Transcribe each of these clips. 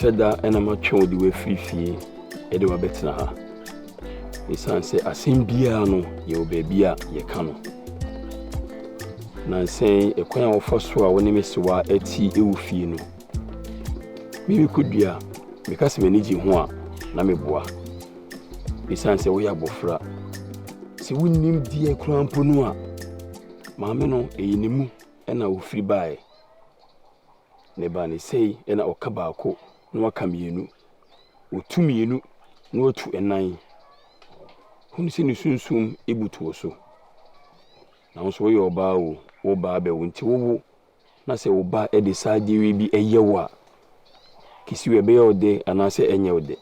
Cheda and I'm not sure the way free. Edo better ha. Isan say asimbia no ye obebia ye kano. Na say e kwan ofo so a woni mesewa ati ewufie no. Me kudua because me niji ho a na meboa. Isan say we abofra. Si wonnim die krampo no a maame no eyinimu e na ofiri bae. Ne ba ne sei e na okabaako no aka mienu. Otumienu no otu enan. Hunsi ni sunsum ebutu so. Na nso ye oba o, oba be wonti wo na se oba e de saade wi bi eyewa. Kisiwe be ode anase enye ode.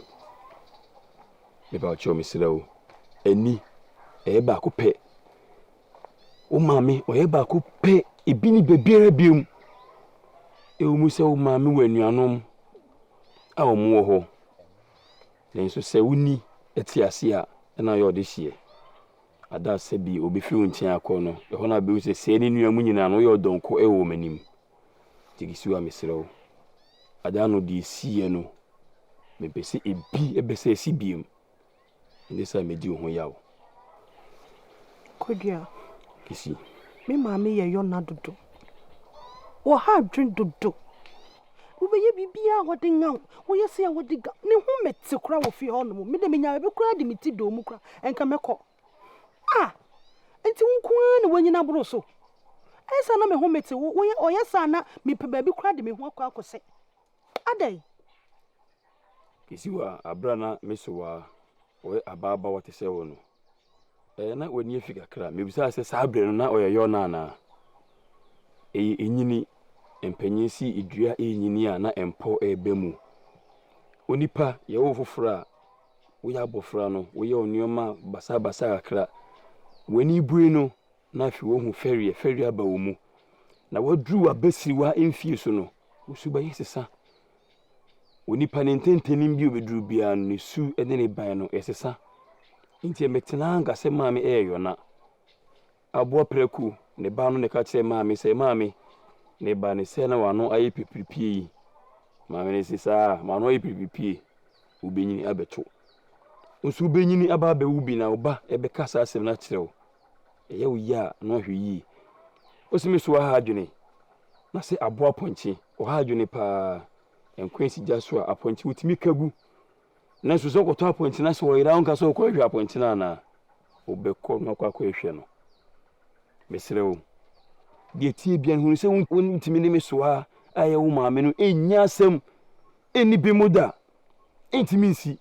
Me ba cho misirawo. Eni e ba ko pe. O maame o ye ba ko pe ebi ni bebiara biom. E o mu se o maame wanuanom a o mu wo ho. Nenso se woni etiase a na yo de hie. Ada se bi obefi wontia akọ no. E ho na be se se ni nua mu nyina no yo donko e wo manim. Tigisiwa misirawo. Ada no di sie no. Me pese ebi e be se sibiem. Ndesa me di ho yawo. Kodua. Kisi. Me maame ye yo na dodo. Wo ha dwen dodo. Ubeye bibia wode ngaw. Wo yesi a wode ga. Ne hu mete kura wo fi ho no. Me de menya be kura de meti do mu kura. Enka mekọ. Ah. Enti wonko na wanyina bro so. Esa na me hu mete wo oyesa na me pe ba bi kura de me hu akọ akose. Adai. Kisiwa abrana mesowa o ababa wote se wo no. Na wani afika kra me bisa se sabre no na oyeyo na na. Enyini empanyisi idua enyini a na empo ebemu. Onipa ye wo fofora wo ya bofra no wo ye onioma basa akra. Wani bui no na fi wo hu feri aba wo mu. Na wadru abasiwa emfie so no. Usuba yesesa. Onipa nententenim bi obedru bia no su ene ne ban no esesa. Inti emetena ngase maame eyona. Abo preku ne ba no ne ka kire maame se maame ne ba ne se na wano ayi pipipie. Maame ne sisa ma no ayi pipipie. Ubenyini abeto. Nso ubenyini aba be ubi na oba ebe kasa asem na kirewo. Eye wo ya no hweyi. Osimi so ha adwene. Na se abo aponchi. O ha adwene pa enkwensi jaso aponchi utimi kagu. Na so so koto aponchi na so wo ira onka so ko hwe aponchi na na obekọ no kwa hwe no. Mesrewo. Die tie bia hu se wontimi ne mesoa aye wo maame no enya asem eni bemoda. Entimi nsi.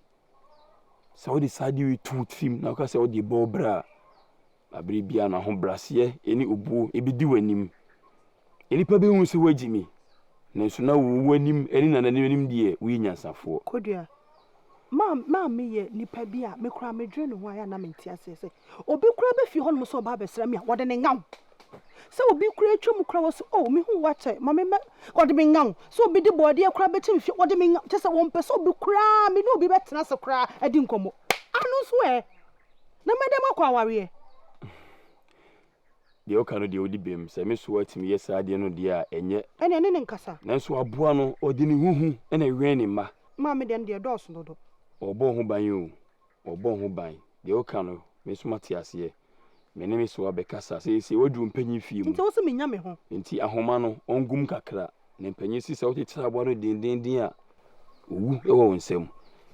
Sa wo de sadi wi tutrim na ka se wo de bobra. Abri bia na ho brase eni obuo ebedi wanim. Eni pa be hu se wagimi. Nenso na wo wanim eni na nanim die wi nyansafo. Kodua. Maame ye nipa bi a me kura medwe no ho aya na menti asese. Obi kura be fi ho no so ba besra me a wode ne ngaw. Se obi kura atwam kura wo so oh me hu wache mame me wode me ngaw. So obi de bode kura betim fi wode me ngaw. Tese wo mpe so obi kura me no obi betena se kura adi nkomo. Anu so na medem akwa aware. De o kanu de odi bem se me so atimi yesa ade no de a enye. Ene ne nkasa. Nanso aboa no odi ne huhu ena wen ne ma. Maame den de dos no do. Obo ho ban yo. Obo ho ban. De o kanu me so mate ase. Me ne me so abekasa se wadu mpanyi fie mu. Nti wo se menya me ho. Nti ahoma no ongum kakra. Ne mpanyi si se wo tete abo no dendenden a owu e wo nsem.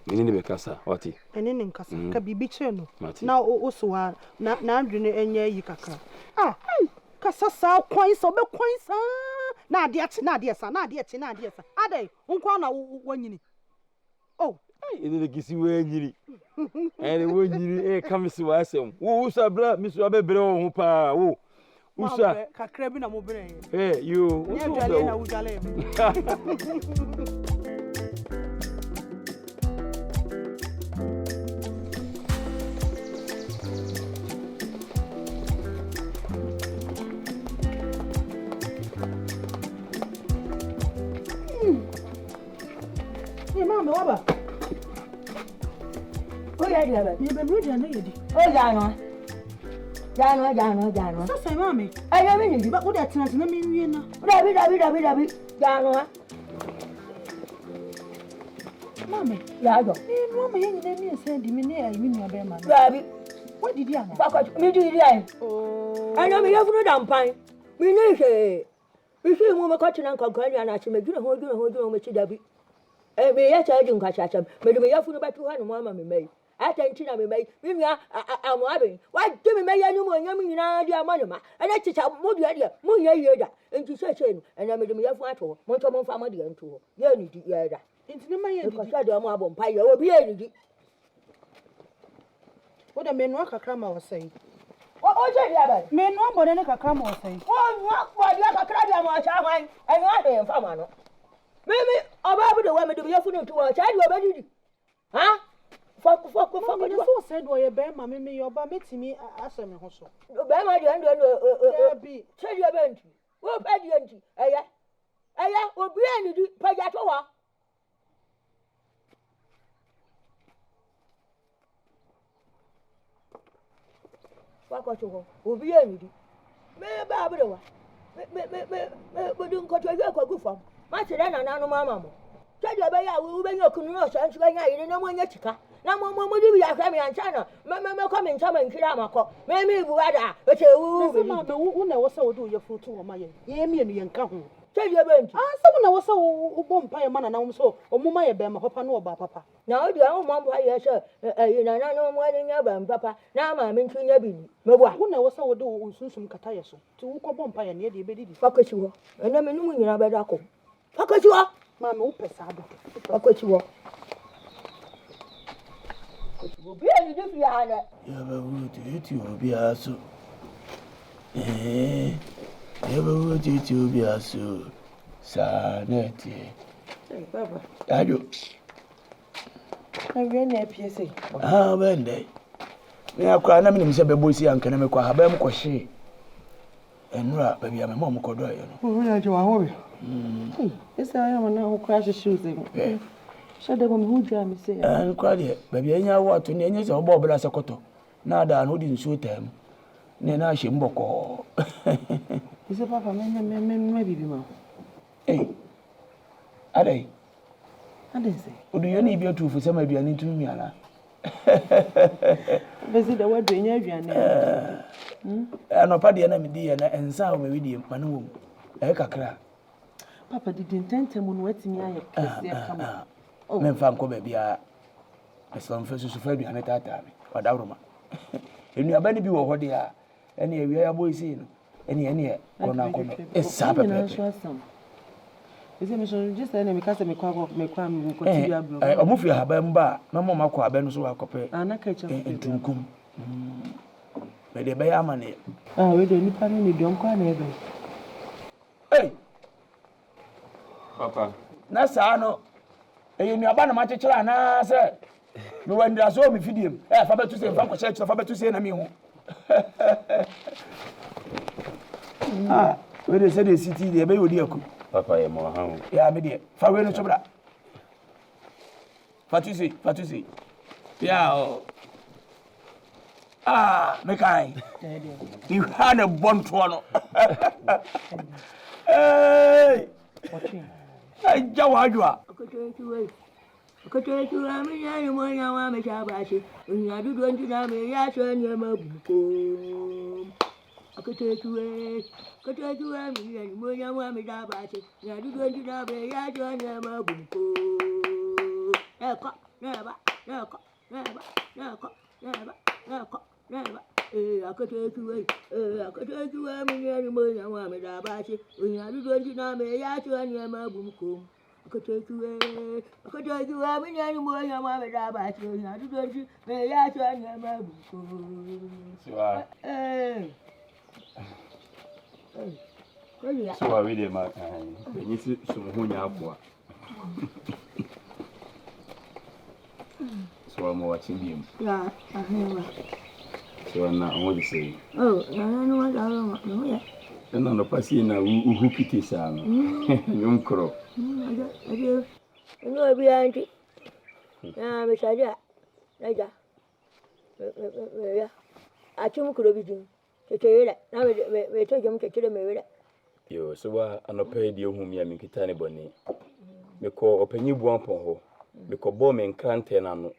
Me ne bekasa oti. Ene ne nkasa ka bibi kire no. Na o so wa na adwene enye yi kakra. Ah, kasa sa kwan so be kwan sa. Na ade sa. Adai, unkwa na wanyini. Oh, ene kisi wanyini. Ene wanyini kamisi wa asem. Wo usa bra miso abebre wo ho pa. Wo usa kakra bi na mo bre. Yo, usa na ujale. Mama, waba. Oh, yeah, yeah. You be ready na yedi. Oh, Jano. So say mama. I don't mean But what that na me wie na. Dabi, Jano. Mammy, Yago. Mamma, you let me send him in there. You mean your bear man? Baby, What did you have? fuck me do it. Oh, I know me have no damn pine. Me know say. We see woman catching and conquering and I should make you hold you with Dabi. And me yet I didn't catch at but me have about 200 mamma me made. Attention, I made. Me, I'm having. Why do me make any more yummy in idea, Manama? And I teach out more idea, more yada, and to search in, and I made me have one to Montamon family and two. You need to yada. into the man, Because I don't have one pie, or be any. what a man walk a cram was saying. What was it, Men one but any cram was saying. one walk by the other crab, and I am Famano. Maybe about the woman to be a fool to a child, you huh? Fuck, So said, why a bear, mammy, me your bar meets me as a hustle. Bama, There be. tell your bench. Well, Padianti, Aya, will be any Payatoa. Fuck, will be any. May Barbara. But don't cut your good from. Matilda and Anno Mamma. Tell your baby, will bring your canoe and swing in no one yet. Now, Mamma, will you have me and China? Mamma, come in some and Kiramako. Maybe Buada, but you Who so do your foot to my yammy and young come. tell your bench. Someone was so bomb pie man and so, or Mumma Bema, Papa, no, Papa. Now, the old mom, sir, you know, one in your band, Papa. Now, I'm in Trinity. No one. Who knows how do some Catayaso to bomb pie near the Beddide. Fuck you, and I'm in your bed. Fuck you are. Mamma, Pesado. Fuck you are. Will be any Dufie. You will be also. Never would you be also. Sanity. Papa, I do. I ran a PSA. Ah, when they. Me are crying. I mean, Mr. Bebosi and can make a habam quashi. And rap, baby, I'm a mom could do it. Who are you? I hope. Yes, I am now who crashes shoes. Shut the woman who drive me say. And cried it, baby, any what to Nanyas or Bob as a cotto. Now that I know didn't suit them. Nena Shimboko. Is a papa, maybe be more. Hey, are they? I didn't say. Do you need your two for some of you need to me, Anna? Visit the word in every And a party enemy dear and sound with you, Manu. Eka. Papa didn't intend to moon wetting me. Oh, men found come be a some first to Fred behind that time, or Daruma. And you are better be what they are. Any we are boys in any it's Sabbath. Is it just an enemy because I make one continue? I move your habamba, no more Mako Benzo, a copy, and I catch in Tunkum. May they buy our money. Ah, we don't cry never. Hey, Papa. Nasano. You know about my teacher, and I said, no one does all me feed him. I forgot to say, if I'm a church, I forgot to say, I mean, ah, where they said the city, they may be Papa, I'm more home. yeah, me dear. Farewell, Chobra. Fatusi. Yeah. Ah, Mekai. You had a bomb to one. Hey, Jawajua. Kototu amina ni moya wa meshabashi unya dudu ntina me ya shanye mabuko kototu amina ni moya wa meshabashi unya dudu ntina me ya shanye mabuko neba akototu amina ni moya wa meshabashi unya dudu ntina me ya shanye mabuko Kototu amina ni moya wa meshabashi unya dudu ntina me ya shanye mabuko So I read him out. You see some Hunya. So I'm watching him. Yeah, I hear. So I'm not what to say. Oh, I don't know what I don't know. And on the passing now, who pity Sam? Young crow. I do. I know behind it. Yeah, Miss Adia. Yeah. I told you to be now we take him to kill me. Yo, so I no pay the home ya Mikitani Bonnie. Me call open you one for because bomb and crantena no.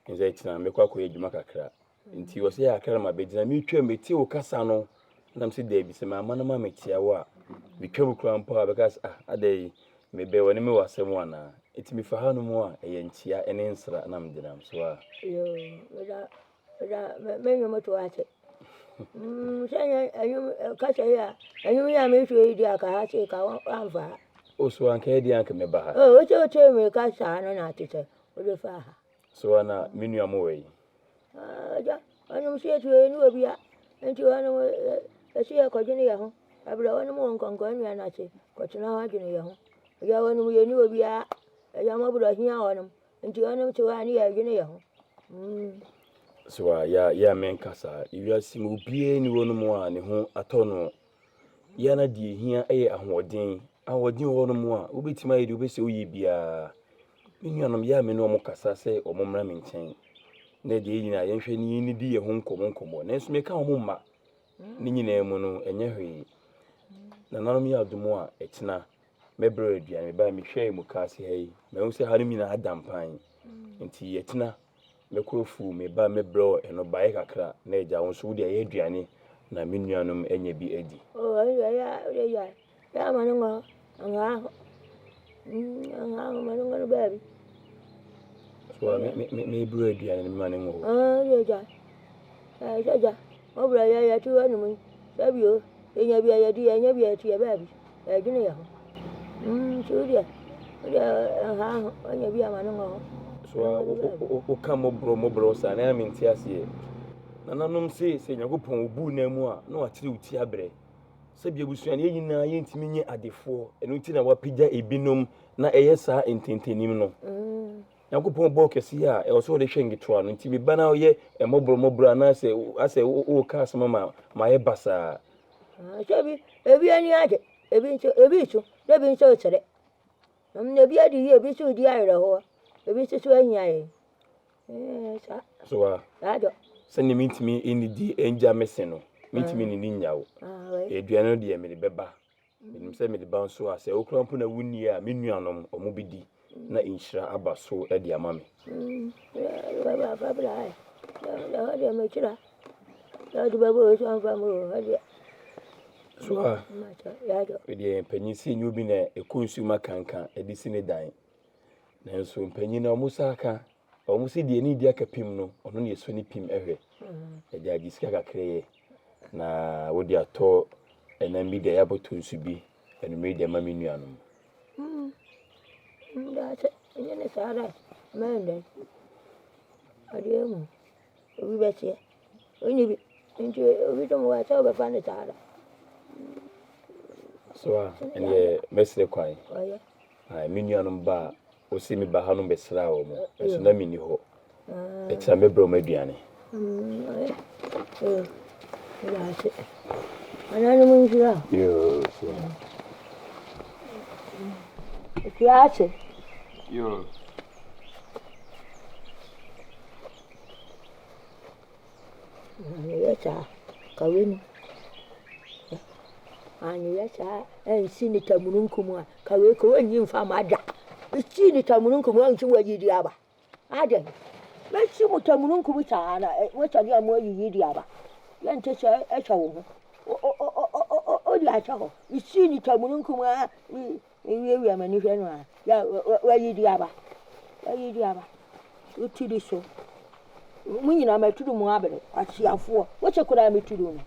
Is it na me kwa koye dwuma kakra. Nti wo se ya akra ma begina me twa meti wo kasa no. Nam se dey bi se ma na ma metia wo a. Me twa bukura mpa because adai me be woni me wasem wana. Eti me fa hanu mu a eye ntia ene nsra na me dinam so a. Yo, me nyomo to ate. Sanya anyu kasa ya anyu ya me twa idi aka ha se ka anfa. O so anka edi anka me ba ha. O che me kasa no na tete. O de fa ha. So ana menu amowe. Ja, anyu se twa ni obi a. Enti wana esi ya ko jini ya ho. Abra wana mo nkonko anu na che. Ko tuna ha jini ya ho. Ya wana mo ye ni obi a. Ya ma bura hia wana. Enti wana che wa ni ya jini ya ho. So ya men kasa iwia simu bie ni wonu mu a ne ho atono ya na die hia eye ahoden wonu mu a obetima yedi obese oyi bia menuanom ya me no mo kasa se omomra me nchen na die nyina ye hwe ni di ye ho nkomo na nso me ka ho ma ni nyina mu no enye hwe na nanom ya adumo a etina mebro aduane ba me hwe mu kase hei me hu se ha no mi na adampan nti etina mekrofu me ba me bro eno bae kakra na eja won so de ye aduane na menuanom enya bi adi ya manungo anga manungo baby so me bro aduane me manungo ja obra ya tu anu mu sabio enya bi ya di enya bi ati ya baby gine ya so dia enya bi manungo so o kamo bro sa na minti ase na nanom se nyagopon obu na mu a na watire uti abre se bia busuane ye nyina ye ntimi nye adefo eno nti na wapigya ebinom na eye sa ententenim no nyagopon bo kesi a e so de hwengetoa no nti bi bana ye mobro na se ase o ka asema ma ye basa sebi ebi ani ade ebi so ebi nso tere ebi adi ye ebi so di ayre ho ebi so anya ye so ado sani mintimi enidi enja meseno mintimi ni nyawo eduano de me beba menim se me de ba nso ase okrampo na wuni a menuanom omobidi na inhira aba so e de amame baba fabra la de me kira la de baba so anfa mo hade so ya do de panyisi nyubi na ekonsuma kankan edisi ne dan na nso panyina omusaka omusi de ni dia kapim no ono ne so ni pim ehwe eja gisika kakreye na wodi ato enambi de yaboto nsubi enu me de ma menuanom da se ne sara mende adiemu obi betie oni bi nti obi to mo wa ta be fa ne sara so ene mesle kwai oya ai menuanom ba o se mi ba hanu besra wo mo eso na mini ho e tira me bro maduane ya se anani mun jira yo so ya se yo ya cha kawini ani ya cha sini tamununkum a kawe ko anyi mfa mada sini tamununkum an chi waji diaba ade me chi mutamununkum cha na wacha dia mo yi diaba yante cha echa wo o dia cha ho sini tamununkum a wi amani hwe no a ya waji diaba utidi so munyina matudu mu abere asiafo wacha kura matudu no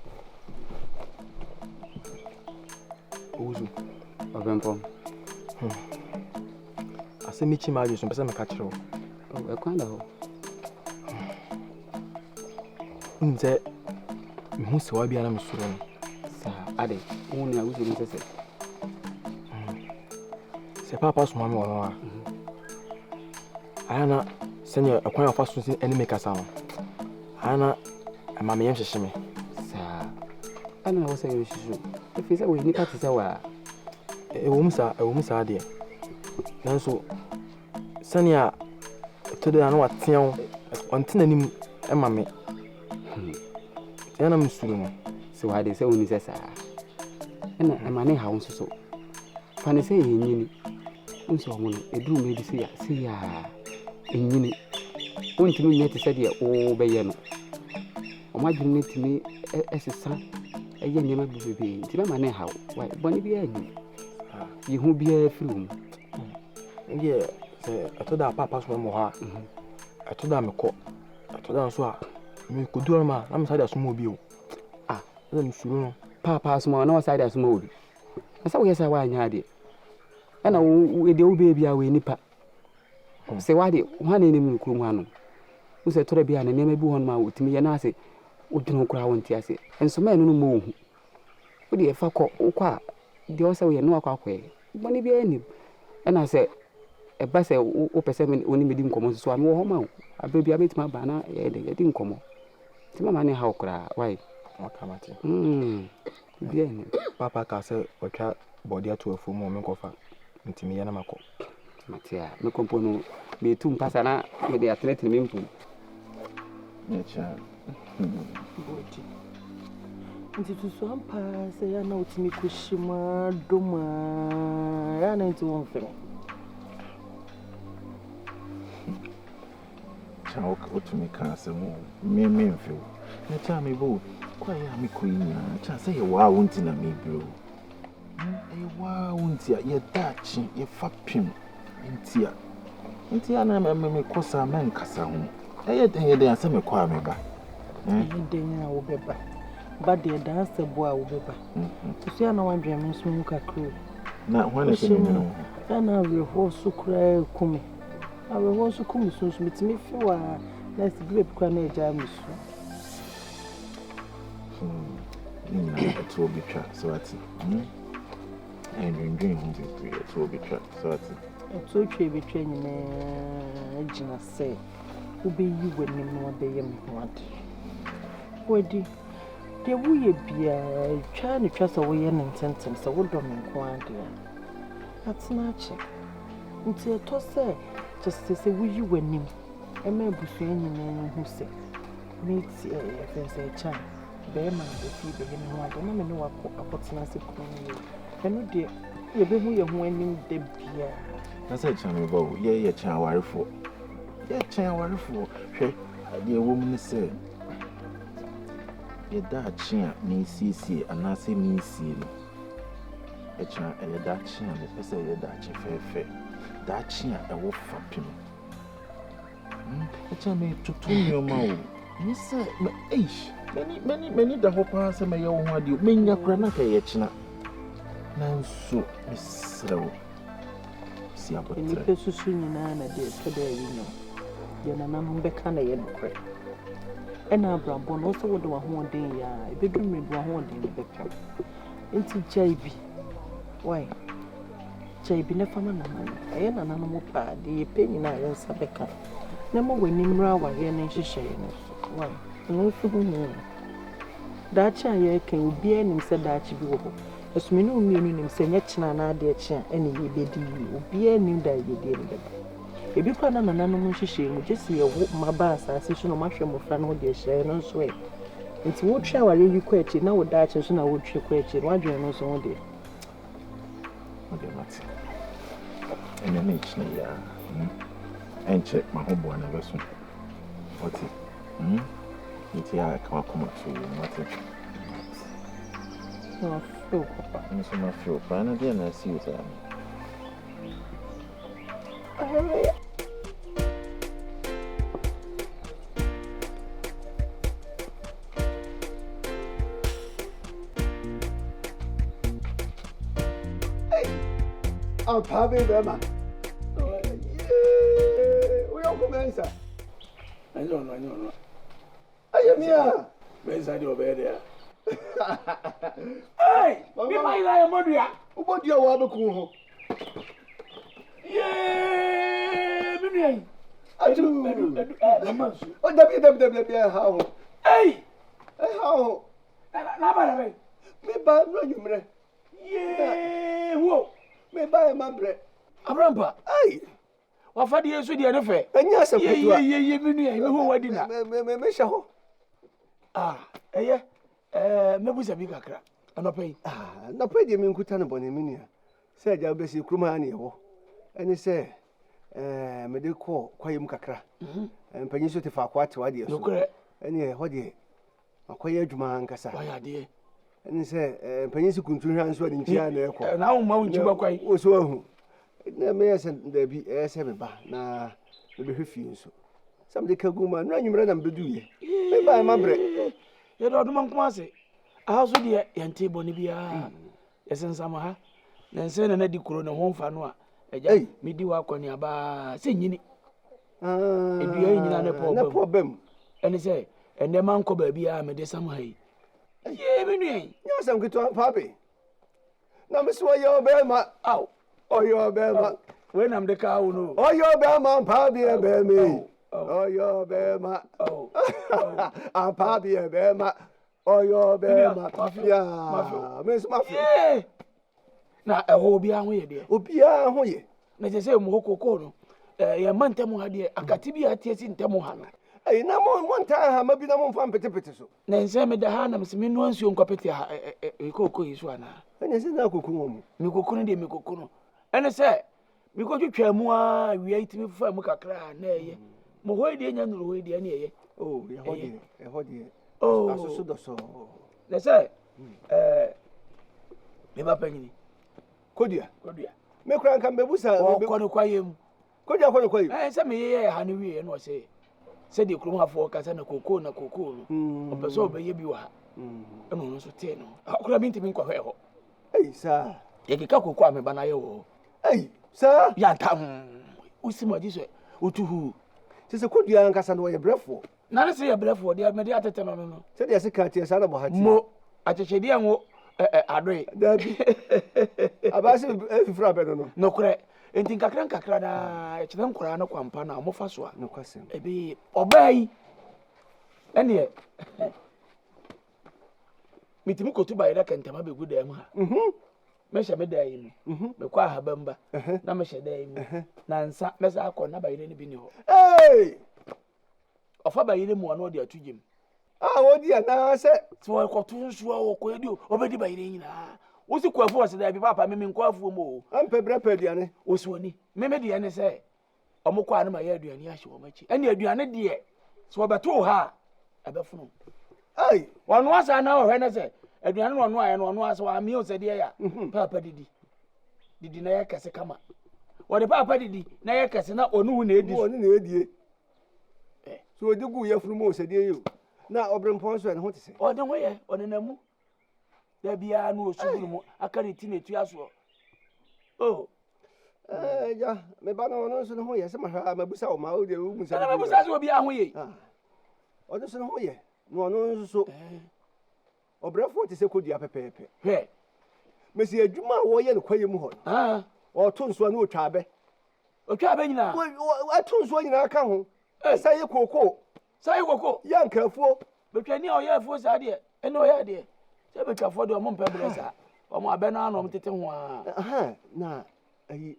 Uzu, abempom. Asemi chima ajo so pesa me ka kire wo. E kwanda ho. Nze me hu se wa bia na me suro no. Sa ade, wonu ya uzu nsese. Se papa so mama wo a. Ana senya akwan afa so se ene me kasa no. Ana mama yem hwehwe me. Sa ana wo se yo shisu. If is we need to say wa E wo musa ade. Nanso senya todo na watea wo ontena nim e mame. Yana me suro no. se wa de se woni se sa. Ena amane ha wonso so. Fa ne se yenyini. Unso mo no edu me di se ya. enyini wontimi nyɛ te sɛ deɛ wobɛyɛ no ɔmadwene no tumi ɛsesa ɛyɛ nneɛma bebree nti mɛma ne haw bɔne biara nnim yɛhu biara firi wo mu ndeɛ sɛ ɛtɔ da papa so mɔ hɔ a ɛtɔ da mekɔ ɛtɔ da nso a mekɔdu hɔ ma na mesade asoma obi o ɛna mesuro no papa asoma na wɔsade asoma obi na sɛ woyɛ sɛ woanyɛ adeɛ ɛna deɛ wobɛɛ biara wɔ nipa sɛ wade hwane nim kurom ha no wo sɛ tɔrɔ biara na nneɛma bi hɔ no ma wotumi yɛ na ase wodwene ho koraa wonte ase ɛnso ma ɛno no ma ɔhu wode ɛfa kɔ wokɔ a deɛ wɔ sɛ woyɛ ne wakɔ akɔɛ bɔne biara nim ɛna sɛ ɛba sɛ wopɛ sɛ wone mɛdi nkɔmmɔ nso so a mewɔ hɔ ma wo aberɛ biara bɛtumi aba na yɛdi nkɔmmɔ nti mama ne haw koraa wae makamate biara nim papa ka sɛ ɔtwa bɔde ato afuo mu menkɔfa nti meyɛ na makɔ mate a mekɔmpo no metu mpasa na mede atenetene me mpu nti tusu ampa sɛ yɛ na wotumi kɔhyi mu adom a yɛ na nti wɔmfɛ cha wotumi ka asɛm me mfew na cha me bo kwa ya me kɔ nyinaa cha sɛ yɛ waa wonti na me bro ɛyɛ waa wonti a yɛ daakye yɛ fapem ntia na me kɔ sa men kasa ho ɛyɛ den asɛ me kɔ a me ba ɛyɛ den a wo bɛba ba de dan sɛ bo a wo bɛba tusu ya na wadwe me nso mu kakro na hwane sɛ me no na awerɛhoɔ so koraa kumi awerɛhoɔ so kumi so metumi fi wa na sibi bɛpikwa na agya me so na ɛto obi twa so ate ɛndwendwen ho bebree ɛto obi twa so ate ɛto twa betwa nyinaa gyina sɛ wobɛyi w'anim na wabɛyɛ me ho ade wadi deɛ woyɛ biara twa ne twa sɛ woyɛ ne ntɛntɛm sɛ wodɔ me nko ade a atena akyɛ nti ɛtɔ sɛ kyɛ sɛ woyi w'anim ɛma abusua nyinaa hu sɛ meti ɛfɛ sɛ ɛkyɛn bɛrima na bɛfii bɛyɛ me ho ade na me ne wakɔ akɔtena ase kuro no yɛ ɛno deɛ yɛbɛhu yɛ ho anim da biara na sɛ kyɛn me ba wo yɛ kyɛn awarefoɔ hwɛ adeɛ wɔ mu ne sɛ yɛda akye a meesiesie anaasɛ meesie no ɛkyɛn ɛyɛ daakye a mepɛ sɛ yɛ daakye fɛɛfɛ daakye a ɛwɔ fapem ɛkyɛn metoto nneɔma wo ne sɛ m'ani da hɔ paa sɛ mɛyɛ wo ho adeɛ mɛnya kora na ka yɛkyena nanso mesrɛ wo si abɔtrɛ nnipa susu nyinaa na deɛ ɛtɔ da ayi no deɛ nananom bɛka na yɛ nokorɛ ɛna abrabɔ no sɛ wode w'ahoɔden yɛ a ɛbɛduru mmerɛdu w'ahoɔden no bɛpɛm nti gyae bi wae gyae bi na fama nananom ɛyɛ nananom paa deɛ yɛpɛ nyinaa yɛ nsa bɛka na ma w'anim mmra awareɛ no nhyehyɛeɛ no so wae ɛno nso ho hu daakye a yɛreka obiara nim sɛ daakye bi wɔ hɔ asumini mmienu nim sɛ nyɛ kyena na adeɛ kye a ɛne yɛbɛdi yie obiara nim da yɛdeɛ no bɛba ebi kwa na nananom nhyehyɛ mu gye si yɛwo mmaba asase so na ɔmahwɛ mmɔfra no de hyɛ no nso ɛ nti wotwe aware yi kɔ akyi na woda akyi so na wotwe kɔ akyi na wadwene no nso ho deɛ wode mate ɛnɛ ne kyena yɛ a ɛnkyɛ mahoboa no bɛso wɔte nti a ɛka wakoma so wo mate feel papa nso ma feel paa na deɛ na asi wo saa no I'm having them. We are commencer. I don't know. I am here. Where's that over there? Hey! Me my Matilda. What do you want to call? Yeah, me. I do. Oh, W. How? Hey! How? Nabara. Me buy no you. Yeah, whoa. Me buy my bread. Abrampa. Hey! Wafa die so die ne fe. Enya se kutua. Ye me nua, me ho wadi na. Me hye ho. Eye. Mebusa bi kakra. Anopa yi. Na pa die me nkuta ne bone me nua. Se aja be se kruma na ye ho. Eni se me de ko kwayem kakra mpanyin so te fa kwa te wade so ene ho de akoye adwuma nkasa waya de ene se mpanyin si kuntu hwan so de ntia na ekọ na wo ma wo nchi bakwai wo so ahu na me yesa da bi ese me ba na me be hwefi nso sam de kaguma na nwumre na mbedu ye me ba ma bre ye do dum nko ase aha so de yante boni bia yesensama ha na nse na di kuro na ho mfa no a eja me di wa kwani aba se nyini edua nyina na problem ene se ende man ko ba bia me de sam ha yi ye me nuen nya sam kitu pabe na me so ye be ma aw oyo be ma we nam de ka wo no oyo be ma pabe be me oyo be ma a pabe be ma oyo be ma ya me so mafia na eho bia ho ye de obia ho ye na je se mu kokoko no ye mantem ha de akati bi atie si ntem ha no na mo nta ha ma bi na mo mfa mpetepete so na nse me da ha na mse me no ansuo nkopete ha kokoko yi so ana ene se na kokoko mo mi kokoko no de mi kokoko no ene se mi ko twetwa mu a wi itimi fa mu kakra na eye mo ho de nya nuru ho de na eye ye ho de asusu do so na se me ba panyini kodua me kura nka mbebusa ko no kwayem kodua ko no kwayem se me ye ha no wi no se de krum hafo ka se na kokoko no opeso obeye bi wa eno no so te no akura bi ntimi nkwa hwe ho sa ye kika kokoko a me ba na ye wo sa Yantah usimo jiso utuhu se kodua nka sa no ye brefo na ne se ye brefo de me de atete no se de se ka tie sa na bo hati mo achechedi anwo adoi dabi abase efifra be no nokure enti nkakra da chire nkura no kwampa na mo fa so a no kwasem ebi obai ene mitimi kotu bayira kentama be guda mu ha me hye me da yi mu me kwa habamba na me hye da yi mu na nsa me sa akọ na bayira ni bi ni ho ofa bayira mu ono de atugim odi na se so ko tun so o ko edi obedi bayire nyina wo si kwafu o se da bi papa me nkwafu mo ampe brepe diane wo si oni me de ene se omukọ anu ma ye aduane ahye wo machi ene aduane de so obeto ha abefunu wonu asa na ohwe na se aduane no no aye no no asa wa mi o se de ya papa didi na ye kese kama wo de papa didi na ye kese na onu na edi so odigu ye funu mo o se de yo na obrempon so ne ho tese o de ho ye onenamu da bia no osuburu mu akari ti na etu aso ja me ba no so ne ho ye se mahwa mabusa o ma o de u musa na mabusa so bia ho ye o de so ne ho ye no so obrefo tese kodua pepepe he mesi adwuma wo ye ne kwaye mu ho o to nso na otwa abe nyina o to nso nyina aka ho saye koko ya nkafuo betwani o ya afuo sa de ene o ya de se betwafo de o mo mpebere sa o mo abe na no mtete ho a na ayi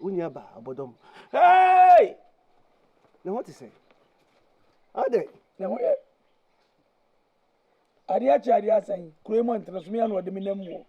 unia ba Bodom hey na what is say ade na ho ye ade achi ade asan kuremo ntrasumi ya no de mi namu